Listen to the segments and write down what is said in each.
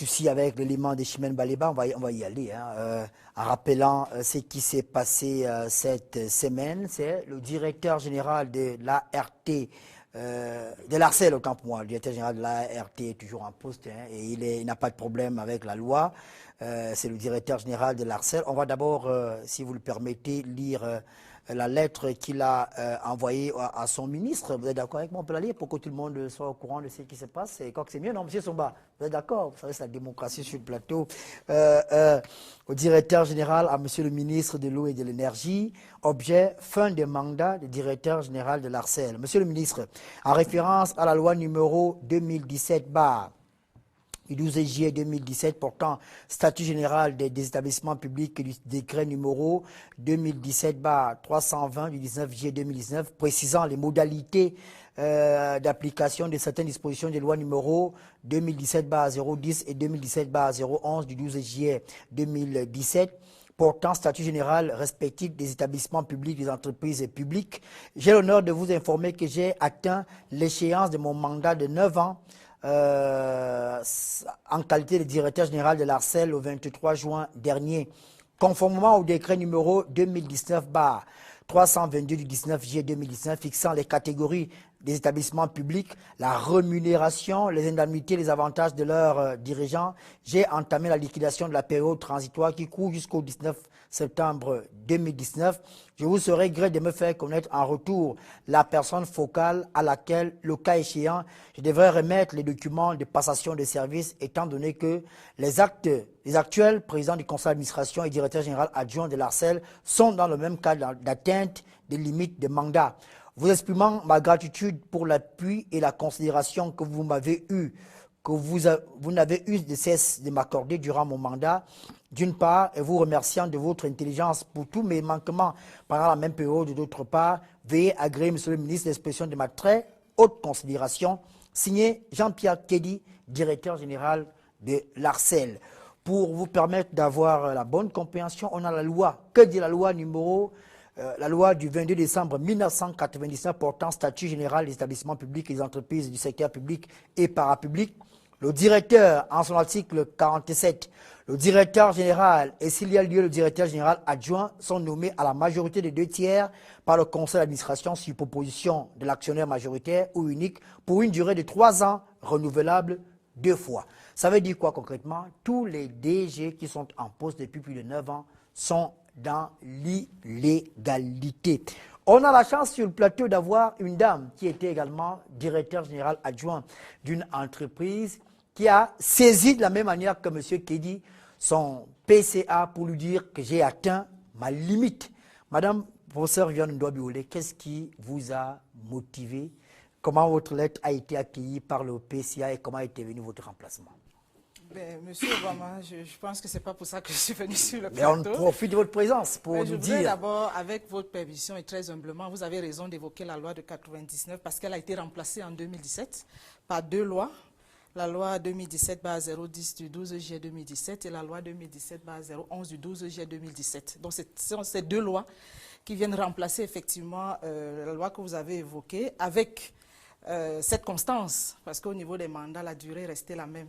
souci avec l'élément de Chimène Baliba, on va y aller. En rappelant ce qui s'est passé cette semaine, c'est le directeur général de l'ART, de l'ARCEL autant pour moi. Le directeur général de l'ART est toujours en poste et il n'a pas de problème avec la loi. C'est le directeur général de l'ARCEL. On va d'abord, si vous le permettez, lire la lettre qu'il a envoyée à son ministre. Vous êtes d'accord avec moi? On peut la lire pour que tout le monde soit au courant de ce qui se passe. Et quand c'est mieux, non, monsieur Somba, vous êtes d'accord? Vous savez, c'est la démocratie sur le plateau. Au directeur général, à monsieur le ministre de l'eau et de l'énergie, objet fin de mandat du directeur général de l'ARCEL. Monsieur le ministre, en référence à la loi numéro 2017 du 12 juillet 2017 portant statut général des établissements publics et du décret numéro 2017-320 du 19 juillet 2019 précisant les modalités d'application de certaines dispositions des lois numéro 2017-010 et 2017-011 du 12 juillet 2017 portant statut général respectif des établissements publics, des entreprises publiques. J'ai l'honneur de vous informer que j'ai atteint l'échéance de mon mandat de 9 ans en qualité de directeur général de l'ARCEL le 23 juin dernier, conformément au décret numéro 2019-322 du 19 juillet 2019 fixant les catégories des établissements publics, la rémunération, les indemnités, les avantages de leurs dirigeants. J'ai entamé la liquidation de la période transitoire qui court jusqu'au 19 septembre 2019. Je vous serai gré de me faire connaître en retour la personne focale à laquelle, le cas échéant, je devrais remettre les documents de passation de services étant donné que les actuels présidents du conseil d'administration et directeur général adjoint de l'ARCEL sont dans le même cas d'atteinte des limites de mandat. Vous exprimant ma gratitude pour l'appui et la considération que vous m'avez eu, que vous n'avez eu de cesse de m'accorder durant mon mandat, d'une part, et vous remerciant de votre intelligence pour tous mes manquements pendant la même période, d'autre part, veuillez agréer, monsieur le ministre, l'expression de ma très haute considération, signé Jean-Pierre Kédi, directeur général de l'ARCEL. Pour vous permettre d'avoir la bonne compréhension, on a la loi. Que dit la loi la loi du 22 décembre 1999 portant statut général des établissements publics et des entreprises du secteur public et parapublic. Le directeur, en son article 47, le directeur général et s'il y a lieu le directeur général adjoint sont nommés à la majorité des 2/3 par le conseil d'administration sur proposition de l'actionnaire majoritaire ou unique pour une durée de 3 ans renouvelable 2 fois. Ça veut dire quoi concrètement? Tous les DG qui sont en poste depuis plus de 9 ans sont dans l'illégalité. On a la chance sur le plateau d'avoir une dame qui était également directeur général adjoint d'une entreprise qui a saisi de la même manière que M. Kédi son PCA pour lui dire que j'ai atteint ma limite. Madame professeure Viviane Ndouabiolé, qu'est-ce qui vous a motivé? Comment votre lettre a été accueillie par le PCA et comment était venu votre remplacement? Monsieur Obama, je pense que ce n'est pas pour ça que je suis venu sur le plateau. Mais on profite de votre présence pour nous dire. Je voudrais d'abord, avec votre permission et très humblement, vous avez raison d'évoquer la loi de 99 parce qu'elle a été remplacée en 2017 par 2 lois. La loi 2017-010 du 12 juillet 2017 et la loi 2017-011 du 12 juillet 2017. Donc, ce sont ces 2 lois qui viennent remplacer effectivement la loi que vous avez évoquée avec cette constance parce qu'au niveau des mandats, la durée restait la même.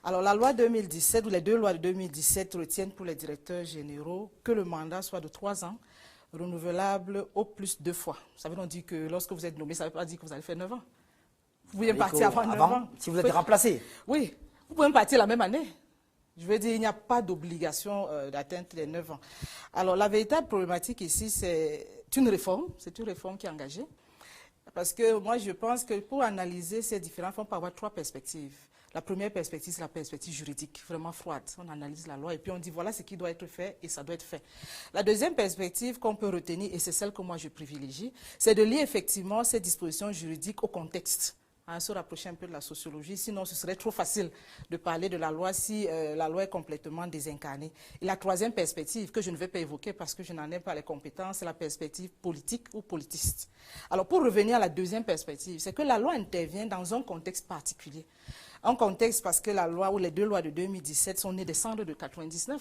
Alors, la loi 2017, ou les 2 lois de 2017 retiennent pour les directeurs généraux que le mandat soit de 3 ans, renouvelable au plus 2 fois. Ça veut donc dire que lorsque vous êtes nommé, ça ne veut pas dire que vous allez faire 9 ans. Vous pouvez partir avant 9 ans. Si vous êtes remplacé. Oui, vous pouvez partir la même année. Je veux dire, il n'y a pas d'obligation d'atteindre les 9 ans. Alors, la véritable problématique ici, c'est une réforme qui est engagée. Parce que moi, je pense que pour analyser ces différents fonds, on peut avoir 3 perspectives. La première perspective, c'est la perspective juridique, vraiment froide. On analyse la loi et puis on dit voilà ce qui doit être fait et ça doit être fait. La deuxième perspective qu'on peut retenir, et c'est celle que moi je privilégie, c'est de lier effectivement ces dispositions juridiques au contexte. Se rapprocher un peu de la sociologie, sinon ce serait trop facile de parler de la loi si la loi est complètement désincarnée. Et la troisième perspective, que je ne vais pas évoquer parce que je n'en ai pas les compétences, c'est la perspective politique ou politiste. Alors pour revenir à la deuxième perspective, c'est que la loi intervient dans un contexte particulier. Un contexte parce que la loi ou les 2 lois de 2017 sont nées des cendres de 99.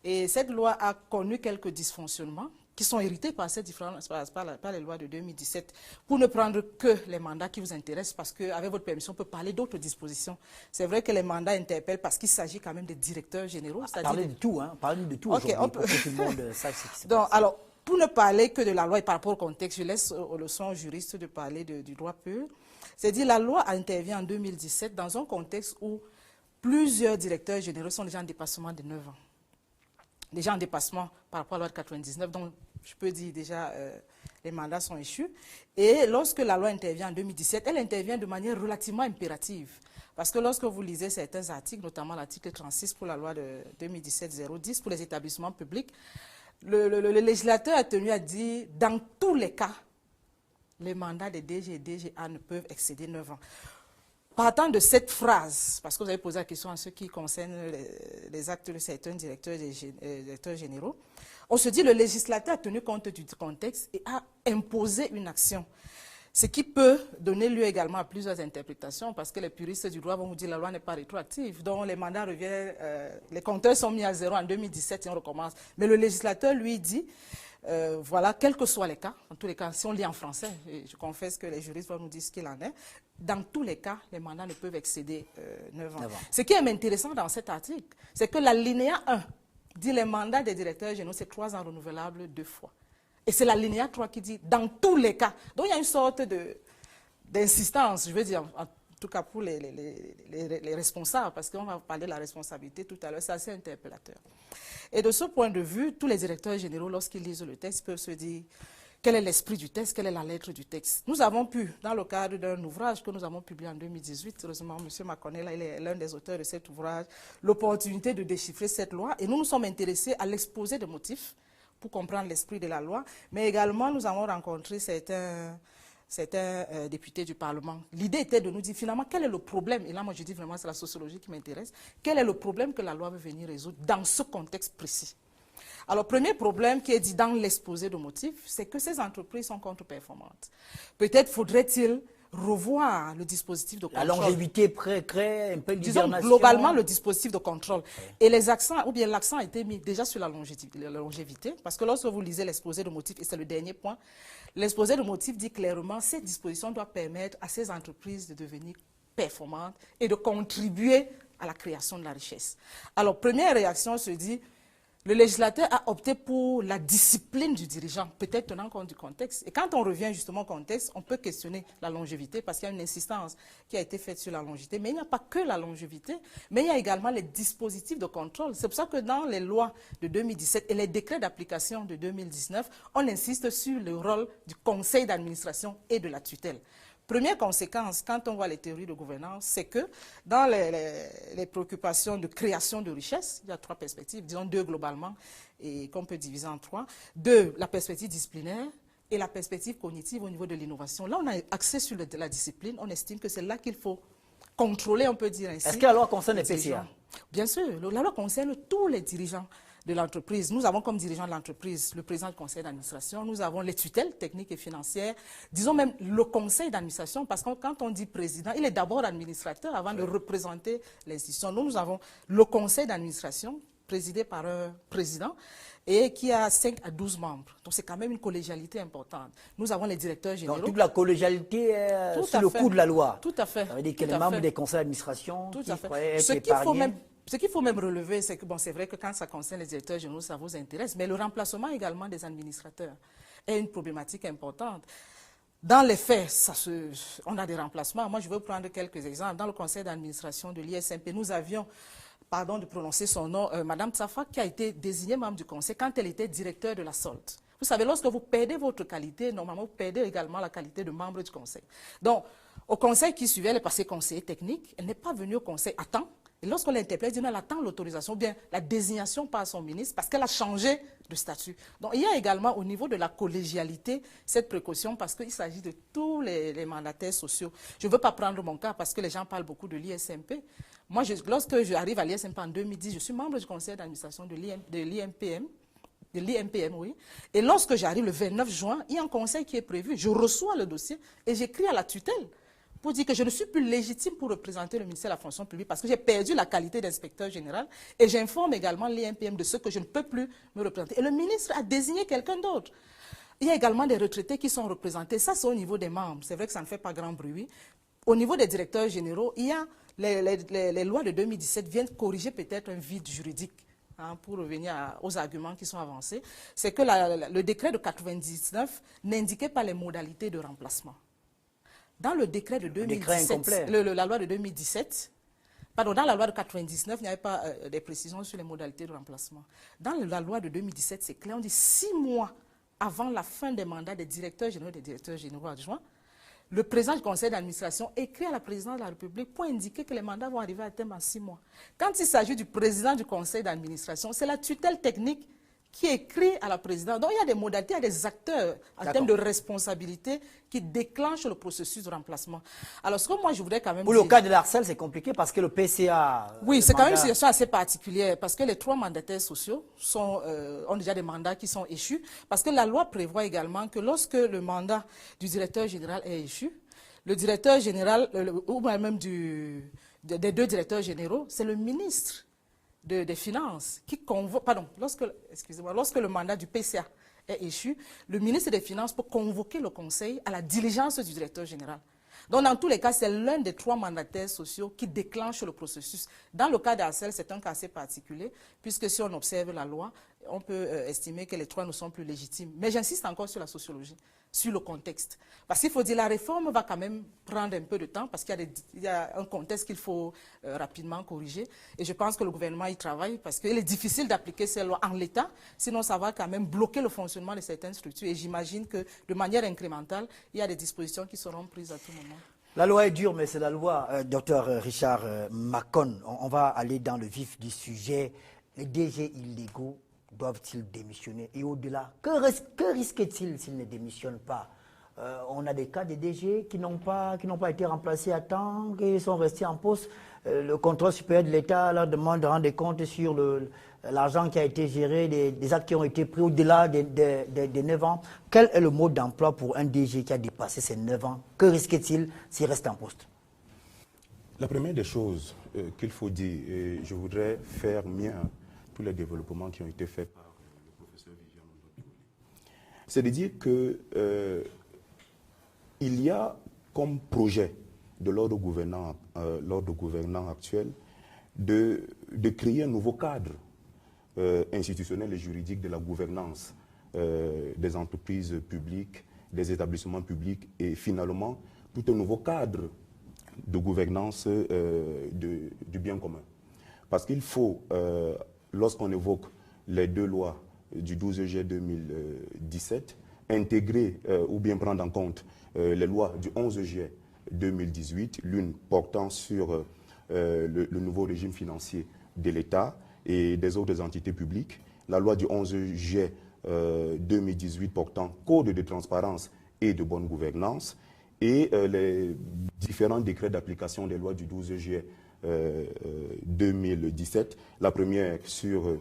Et cette loi a connu quelques dysfonctionnements qui sont hérités par ces différentes, par les lois de 2017, pour ne prendre que les mandats qui vous intéressent, parce qu'avec votre permission, on peut parler d'autres dispositions. C'est vrai que les mandats interpellent parce qu'il s'agit quand même des directeurs généraux. Parlez de tout, hein. Parlez de tout Okay, aujourd'hui, pour que tout le monde sache ce qui se Donc, passe. alors, pour ne parler que de la loi et par rapport au contexte, je laisse aux leçons juristes de parler du droit pur. C'est-à-dire, la loi intervient en 2017 dans un contexte où plusieurs directeurs généraux sont déjà en dépassement de 9 ans. Déjà en dépassement par rapport à la loi de 99, donc je peux dire déjà les mandats sont échus. Et lorsque la loi intervient en 2017, elle intervient de manière relativement impérative. Parce que lorsque vous lisez certains articles, notamment l'article 36 pour la loi de 2017-010 pour les établissements publics, le législateur a tenu à dire, dans tous les cas, les mandats des DG et DGA ne peuvent excéder 9 ans. Partant de cette phrase, parce que vous avez posé la question à ceux qui concernent les actes de certains directeurs généraux, on se dit que le législateur a tenu compte du contexte et a imposé une action. Ce qui peut donner lieu également à plusieurs interprétations, parce que les puristes du droit vont vous dire que la loi n'est pas rétroactive, donc les mandats reviennent, les compteurs sont mis à zéro en 2017 et on recommence. Mais le législateur lui dit, voilà, quels que soient les cas, en tous les cas, si on lit en français, et je confesse que les juristes vont nous dire ce qu'il en est, dans tous les cas, les mandats ne peuvent excéder 9 ans. 9 ans. Ce qui est intéressant dans cet article, c'est que l'alinéa 1 dit les mandats des directeurs généraux, c'est 3 ans renouvelables 2 fois. Et c'est l'alinéa 3 qui dit dans tous les cas. Donc il y a une sorte d'insistance, je veux dire, en tout cas pour les responsables, parce qu'on va parler de la responsabilité tout à l'heure, c'est assez interpellateur. Et de ce point de vue, tous les directeurs généraux, lorsqu'ils lisent le texte, peuvent se dire quel est l'esprit du texte, quelle est la lettre du texte. Nous avons pu, dans le cadre d'un ouvrage que nous avons publié en 2018, heureusement M. Maconel, il est l'un des auteurs de cet ouvrage, l'opportunité de déchiffrer cette loi, et nous nous sommes intéressés à l'exposé de motifs, pour comprendre l'esprit de la loi, mais également nous avons rencontré certains députés du Parlement. L'idée était de nous dire finalement quel est le problème, et là moi je dis vraiment c'est la sociologie qui m'intéresse, quel est le problème que la loi veut venir résoudre dans ce contexte précis. Alors, premier problème qui est dit dans l'exposé de motifs, c'est que ces entreprises sont contre-performantes. Peut-être faudrait-il revoir le dispositif de contrôle. La longévité crée un peu d'hibernation. Disons globalement le dispositif de contrôle. Oui. Et les accents, ou bien l'accent a été mis déjà sur la longévité, parce que lorsque vous lisez l'exposé de motifs, et c'est le dernier point, l'exposé de motifs dit clairement que cette disposition doit permettre à ces entreprises de devenir performantes et de contribuer à la création de la richesse. Alors, première réaction se dit, le législateur a opté pour la discipline du dirigeant, peut-être tenant compte du contexte. Et quand on revient justement au contexte, on peut questionner la longévité parce qu'il y a une insistance qui a été faite sur la longévité. Mais il n'y a pas que la longévité, mais il y a également les dispositifs de contrôle. C'est pour ça que dans les lois de 2017 et les décrets d'application de 2019, on insiste sur le rôle du conseil d'administration et de la tutelle. Première conséquence, quand on voit les théories de gouvernance, c'est que dans les préoccupations de création de richesse, il y a 3 perspectives, disons 2 globalement, et qu'on peut diviser en 3. 2, la perspective disciplinaire et la perspective cognitive au niveau de l'innovation. Là, on a axé sur la discipline, on estime que c'est là qu'il faut contrôler, on peut dire ainsi. Est-ce que la loi concerne les PCA? Bien sûr, la loi concerne tous les dirigeants de l'entreprise. Nous avons comme dirigeant de l'entreprise le président du conseil d'administration, nous avons les tutelles techniques et financières, disons même le conseil d'administration, parce que quand on dit président, il est d'abord administrateur avant de représenter l'institution. Nous avons le conseil d'administration présidé par un président et qui a 5 à 12 membres. Donc c'est quand même une collégialité importante. Nous avons les directeurs généraux. Donc toute la collégialité est sous le coup de la loi. Tout à fait. Ça veut dire que les membres des conseils d'administration qui pourraient être épargnés. Ce qu'il faut même relever, c'est que bon, c'est vrai que quand ça concerne les directeurs généraux, ça vous intéresse, mais le remplacement également des administrateurs est une problématique importante. Dans les faits, on a des remplacements. Moi, je veux prendre quelques exemples. Dans le conseil d'administration de l'ISMP, nous avions, pardon de prononcer son nom, Madame Tsafa, qui a été désignée membre du conseil quand elle était directeur de la SOLT. Vous savez, lorsque vous perdez votre qualité, normalement, vous perdez également la qualité de membre du conseil. Donc, au conseil qui suivait, elle est passée conseiller technique. Elle n'est pas venue au conseil à temps. Et lorsqu'on l'interpelle, elle dit, elle attend l'autorisation, bien la désignation par son ministre, parce qu'elle a changé de statut. Donc, il y a également au niveau de la collégialité cette précaution, parce qu'il s'agit de tous les mandataires sociaux. Je ne veux pas prendre mon cas, parce que les gens parlent beaucoup de l'ISMP. Moi, lorsque j'arrive à l'ISMP en 2010, je suis membre du conseil d'administration de l'IMPM. De l'IMPM, oui. Et lorsque j'arrive le 29 juin, il y a un conseil qui est prévu. Je reçois le dossier et j'écris à la tutelle pour dire que je ne suis plus légitime pour représenter le ministère de la fonction publique parce que j'ai perdu la qualité d'inspecteur général et j'informe également l'INPM de ce que je ne peux plus me représenter. Et le ministre a désigné quelqu'un d'autre. Il y a également des retraités qui sont représentés. Ça, c'est au niveau des membres. C'est vrai que ça ne fait pas grand bruit. Au niveau des directeurs généraux, il y a les lois de 2017 viennent corriger peut-être un vide juridique. Pour revenir aux arguments qui sont avancés, c'est que le décret de 99 n'indiquait pas les modalités de remplacement. Dans le décret de 2017, la loi de 2017, pardon, dans la loi de 99, il n'y avait pas des précisions sur les modalités de remplacement. Dans la loi de 2017, c'est clair, on dit 6 mois avant la fin des mandats des directeurs généraux et des directeurs généraux adjoints, le président du conseil d'administration écrit à la présidente de la République pour indiquer que les mandats vont arriver à terme en 6 mois. Quand il s'agit du président du conseil d'administration, c'est la tutelle technique qui écrit à la présidente. Donc il y a des modalités, il y a des acteurs en termes de responsabilité qui déclenchent le processus de remplacement. Alors ce que moi je voudrais quand même Pour le cas de l'Arcel, c'est compliqué parce que le PCA... Oui, c'est quand même une situation assez particulière parce que les 3 mandataires sociaux ont déjà des mandats qui sont échus parce que la loi prévoit également que lorsque le mandat du directeur général est échu, le directeur général, ou même des 2 directeurs généraux, c'est le ministre des Finances qui convoque, pardon, lorsque le mandat du PCA est échu, le ministre des Finances peut convoquer le conseil à la diligence du directeur général. Donc, dans tous les cas, c'est l'un des 3 mandataires sociaux qui déclenche le processus. Dans le cas d'Arcel, c'est un cas assez particulier, puisque si on observe la loi, on peut estimer que les 3 ne sont plus légitimes. Mais j'insiste encore sur la sociologie, sur le contexte. Parce qu'il faut dire la réforme va quand même prendre un peu de temps, parce qu'il y a un contexte qu'il faut rapidement corriger. Et je pense que le gouvernement y travaille, parce qu'il est difficile d'appliquer ces lois en l'état, sinon ça va quand même bloquer le fonctionnement de certaines structures. Et j'imagine que de manière incrémentale, il y a des dispositions qui seront prises à tout moment. La loi est dure, mais c'est la loi, docteur Richard Macon. On va aller dans le vif du sujet. Les DG illégaux doivent-ils démissionner? Et au-delà, que risquent-ils s'ils ne démissionnent pas? On a des cas de DG qui n'ont pas été remplacés à temps, qui sont restés en poste. Le contrôle supérieur de l'État leur demande de rendre compte sur l'argent qui a été géré, des actes qui ont été pris au-delà des 9 ans. Quel est le mode d'emploi pour un DG qui a dépassé ces 9 ans? Que risque-t-il s'il reste en poste? La première des choses qu'il faut dire, et je voudrais faire mien tous les développements qui ont été faits par le professeur Vivian, c'est de dire que il y a comme projet de l'ordre gouvernant actuel de créer un nouveau cadre institutionnel et juridique de la gouvernance des entreprises publiques, des établissements publics et finalement tout un nouveau cadre de gouvernance du bien commun. Parce qu'il faut, lorsqu'on évoque les 2 lois du 12 juillet 2017, intégrer ou bien prendre en compte les lois du 11 juillet 2018, l'une portant sur le nouveau régime financier de l'État et des autres entités publiques, la loi du 11 juillet 2018 portant Code de transparence et de bonne gouvernance, et les différents décrets d'application des lois du 12 juillet 2017, la première sur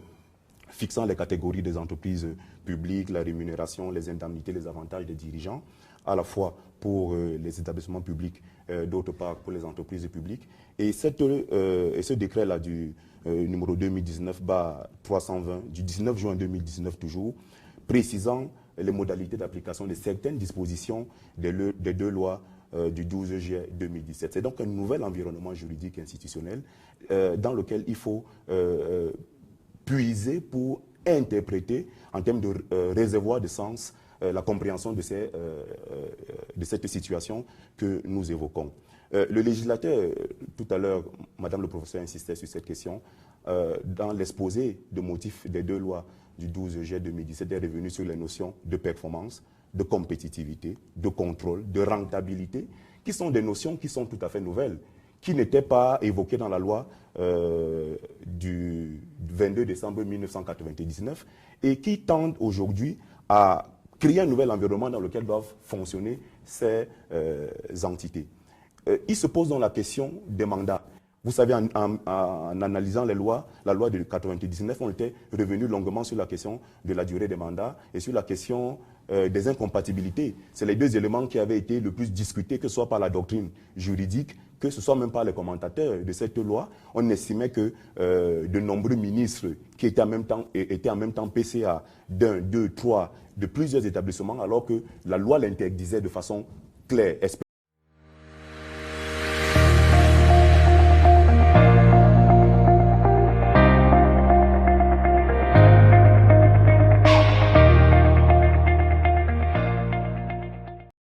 fixant les catégories des entreprises publiques, la rémunération, les indemnités, les avantages des dirigeants, à la fois pour les établissements publics, d'autre part pour les entreprises publiques. Et ce décret-là du numéro 2019-320, du 19 juin 2019 toujours, précisant les modalités d'application de certaines dispositions des 2 lois du 12 juillet 2017. C'est donc un nouvel environnement juridique et institutionnel dans lequel il faut puiser pour interpréter en termes de réservoir de sens la compréhension de cette situation que nous évoquons. Le législateur, tout à l'heure, Madame le professeur insistait sur cette question, dans l'exposé de motifs des 2 lois du 12 juillet 2017 est revenu sur les notions de performance, de compétitivité, de contrôle, de rentabilité, qui sont des notions qui sont tout à fait nouvelles, qui n'étaient pas évoquées dans la loi du 22 décembre 1999 et qui tendent aujourd'hui à créer un nouvel environnement dans lequel doivent fonctionner ces entités. Il se pose donc la question des mandats. Vous savez, en analysant les lois, la loi de 1999, on était revenu longuement sur la question de la durée des mandats et sur la question des incompatibilités. C'est les deux éléments qui avaient été le plus discutés, que ce soit par la doctrine juridique, que ce soit même par les commentateurs de cette loi. On estimait que de nombreux ministres qui étaient en même temps PCA d'un, deux, trois, de plusieurs établissements, alors que la loi l'interdisait de façon claire, explicite.